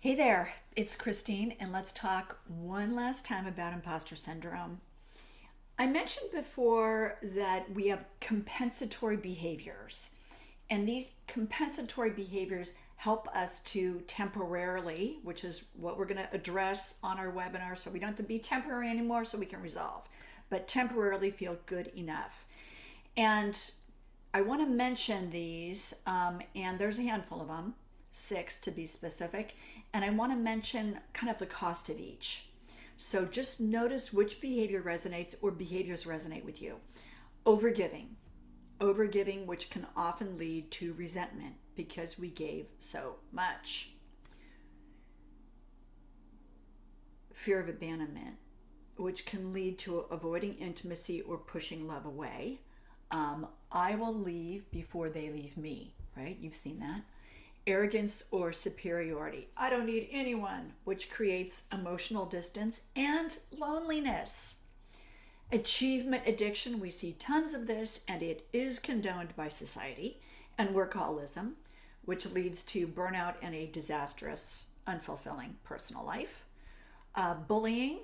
Hey there, it's Christine, and let's talk one last time about imposter syndrome. I mentioned before that we have compensatory behaviors, and these compensatory behaviors help us to temporarily, which is what we're going to address on our webinar, so we don't have to be temporary anymore, so we can resolve, but temporarily feel good enough. And I want to mention these, and there's a handful of them, 6 to be specific, and I want to mention kind of the cost of each. So just notice which behavior resonates or behaviors resonate with you. Overgiving. Overgiving, which can often lead to resentment because we gave so much. Fear of abandonment, which can lead to avoiding intimacy or pushing love away. I will leave before they leave me, right? You've seen that. Arrogance or superiority. I don't need anyone, which creates emotional distance and loneliness. Achievement addiction, we see tons of this, and it is condoned by society. And workaholism, which leads to burnout and a disastrous, unfulfilling personal life. Bullying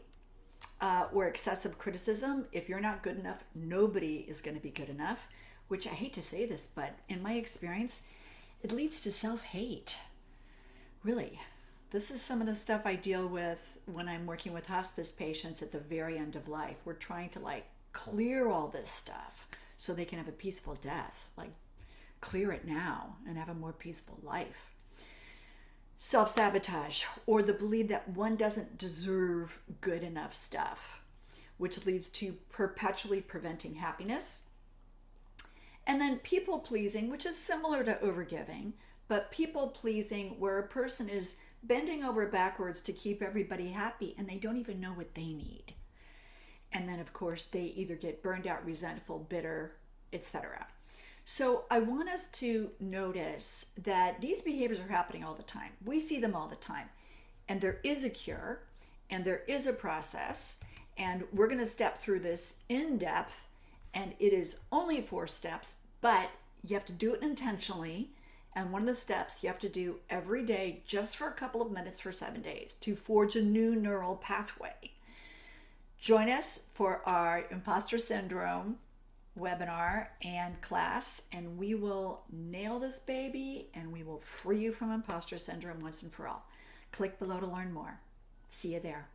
or excessive criticism. If you're not good enough, nobody is going to be good enough, which I hate to say this, but in my experience, it leads to self-hate. Really, this is some of the stuff I deal with when I'm working with hospice patients at the very end of life. We're trying to clear all this stuff so they can have a peaceful death. Clear it now and have a more peaceful life. Self-sabotage, or the belief that one doesn't deserve good enough stuff, which leads to perpetually preventing happiness. And then people pleasing, which is similar to overgiving, but people pleasing where a person is bending over backwards to keep everybody happy and they don't even know what they need. And then, of course, they either get burned out, resentful, bitter, etc. So I want us to notice that these behaviors are happening all the time. We see them all the time. And there is a cure, and there is a process, and we're going to step through this in depth. And it is only 4 steps, but you have to do it intentionally. And one of the steps you have to do every day just for a couple of minutes for 7 days to forge a new neural pathway. Join us for our Impostor Syndrome webinar and class, and we will nail this baby and we will free you from imposter syndrome once and for all. Click below to learn more. See you there.